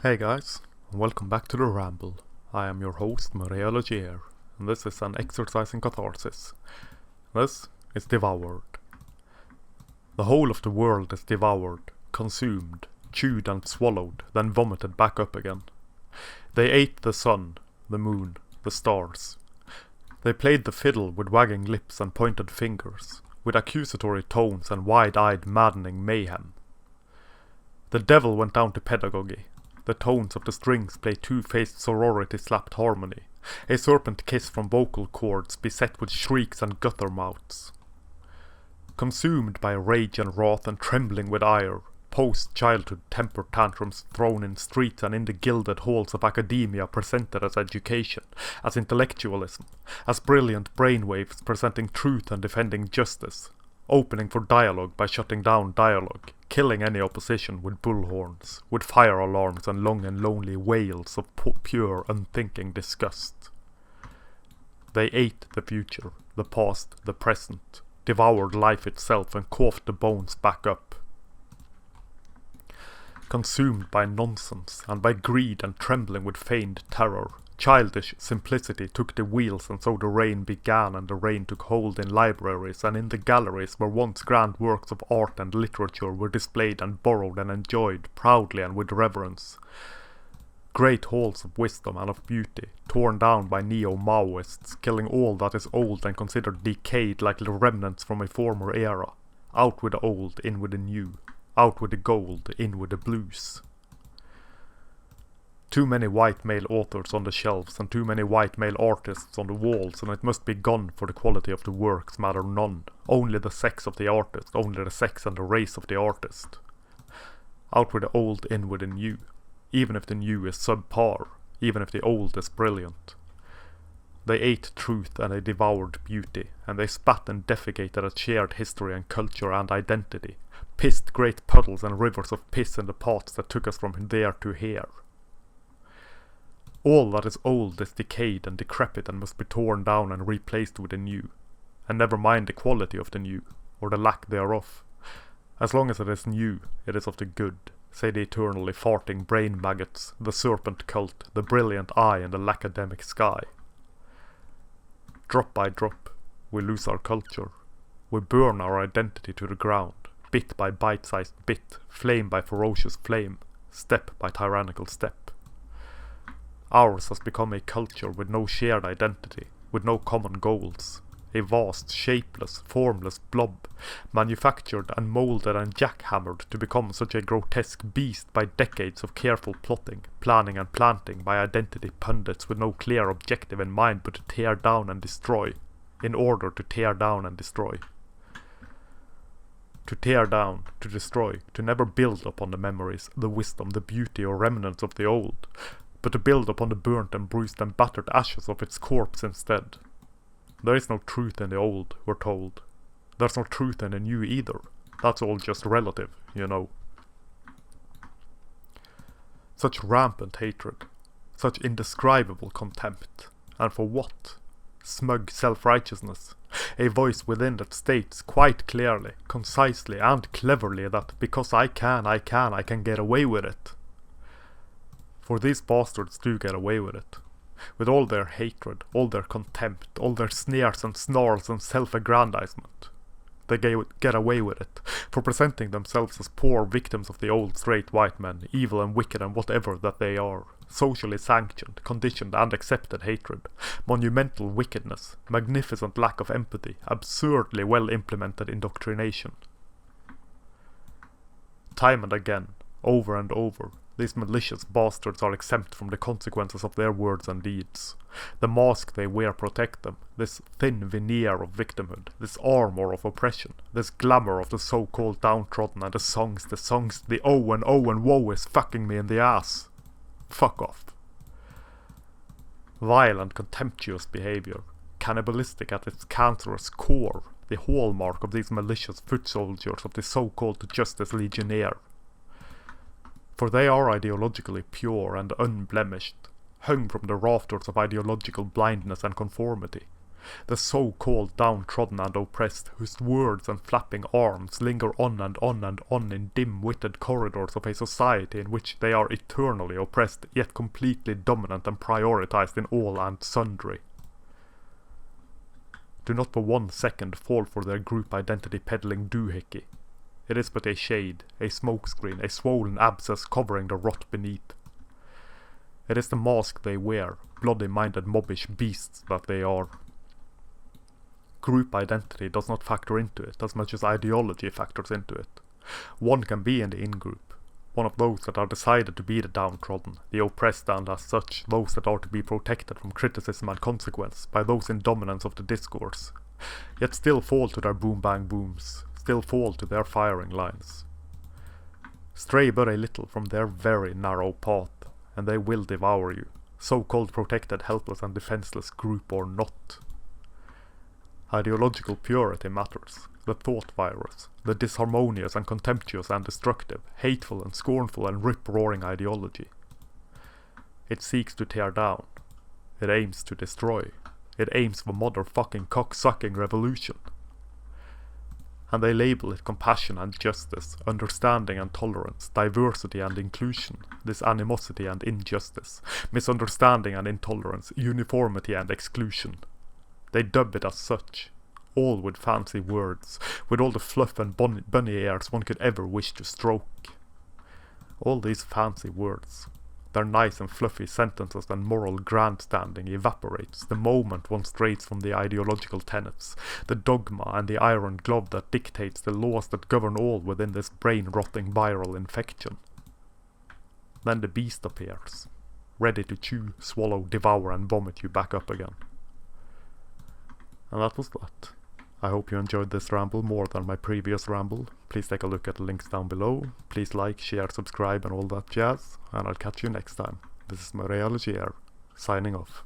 Hey guys, and welcome back to The Ramble. I am your host, Maria Legier, and this is an exercise in catharsis. This is Devoured. The whole of the world is devoured, consumed, chewed and swallowed, then vomited back up again. They ate the sun, the moon, the stars. They played the fiddle with wagging lips and pointed fingers, with accusatory tones and wide-eyed maddening mayhem. The devil went down to pedagogy. The tones of the strings play two-faced sorority-slapped harmony, a serpent kiss from vocal cords beset with shrieks and gutter mouths. Consumed by rage and wrath and trembling with ire, post-childhood temper tantrums thrown in streets and in the gilded halls of academia presented as education, as intellectualism, as brilliant brainwaves presenting truth and defending justice, opening for dialogue by shutting down dialogue, killing any opposition with bullhorns, with fire alarms and long and lonely wails of pure unthinking disgust. They ate the future, the past, the present, devoured life itself and coughed the bones back up. Consumed by nonsense and by greed and trembling with feigned terror, childish simplicity took the wheels, and so the reign began, and the reign took hold in libraries and in the galleries where once grand works of art and literature were displayed and borrowed and enjoyed proudly and with reverence. Great halls of wisdom and of beauty, torn down by neo-Maoists, killing all that is old and considered decayed like the remnants from a former era. Out with the old, in with the new. Out with the gold, in with the blues. Too many white male authors on the shelves and too many white male artists on the walls, and it must be gone, for the quality of the works matter none. Only the sex of the artist, only the sex and the race of the artist. Out with the old, in with the new. Even if the new is subpar, even if the old is brilliant. They ate truth and they devoured beauty, and they spat and defecated at shared history and culture and identity, pissed great puddles and rivers of piss in the pots that took us from there to here. All that is old is decayed and decrepit and must be torn down and replaced with the new, and never mind the quality of the new, or the lack thereof. As long as it is new, it is of the good, say the eternally farting brain maggots, the serpent cult, the brilliant eye and the lacademic sky. Drop by drop, we lose our culture. We burn our identity to the ground, bit by bite-sized bit, flame by ferocious flame, step by tyrannical step. Ours has become a culture with no shared identity, with no common goals. A vast, shapeless, formless blob, manufactured and moulded and jackhammered to become such a grotesque beast by decades of careful plotting, planning and planting by identity pundits with no clear objective in mind but to tear down and destroy, in order to tear down and destroy. To tear down, to destroy, to never build upon the memories, the wisdom, the beauty or remnants of the old, but to build upon the burnt and bruised and battered ashes of its corpse instead. There is no truth in the old, we're told. There's no truth in the new either. That's all just relative, you know. Such rampant hatred, such indescribable contempt, and for what? Smug self-righteousness, a voice within that states quite clearly, concisely and cleverly that because I can get away with it. For these bastards do get away with it. With all their hatred, all their contempt, all their sneers and snarls and self-aggrandizement. They get away with it, for presenting themselves as poor victims of the old straight white men, evil and wicked and whatever that they are. Socially sanctioned, conditioned and accepted hatred, monumental wickedness, magnificent lack of empathy, absurdly well implemented indoctrination. Time and again, over and over, these malicious bastards are exempt from the consequences of their words and deeds. The mask they wear protect them, this thin veneer of victimhood, this armor of oppression, this glamour of the so-called downtrodden and the songs, the oh and woe is fucking me in the ass. Fuck off. Vile and contemptuous behavior, cannibalistic at its cancerous core, the hallmark of these malicious foot soldiers of the so-called Justice Legionnaire. For they are ideologically pure and unblemished, hung from the rafters of ideological blindness and conformity, The so-called downtrodden and oppressed, whose words and flapping arms linger on and on and on in dim-witted corridors of a society in which they are eternally oppressed, yet completely dominant and prioritized in all and sundry. Do not for 1 second fall for their group identity peddling doohickey. It is but a shade, a smokescreen, a swollen abscess covering the rot beneath. It is the mask they wear, bloody-minded mobbish beasts that they are. Group identity does not factor into it as much as ideology factors into it. One can be in the in-group, one of those that are decided to be the downtrodden, the oppressed, and as such, those that are to be protected from criticism and consequence by those in dominance of the discourse, yet still fall to their boom-bang booms, still fall to their firing lines. Stray but a little from their very narrow path, and they will devour you, so-called protected, helpless and defenseless group or not. Ideological purity matters, the thought virus, the disharmonious and contemptuous and destructive, hateful and scornful and rip-roaring ideology. It seeks to tear down. It aims to destroy. It aims for motherfucking cock-sucking revolution. And they label it compassion and justice, understanding and tolerance, diversity and inclusion, this animosity and injustice, misunderstanding and intolerance, uniformity and exclusion. They dub it as such, all with fancy words, with all the fluff and bunny airs one could ever wish to stroke. All these fancy words, their nice and fluffy sentences and moral grandstanding evaporates the moment one strays from the ideological tenets, the dogma and the iron glove that dictates the laws that govern all within this brain-rotting viral infection. Then the beast appears, ready to chew, swallow, devour and vomit you back up again. And that was that. I hope you enjoyed this ramble more than my previous ramble. Please take a look at the links down below. Please like, share, subscribe and all that jazz. And I'll catch you next time. This is Maria Legier, signing off.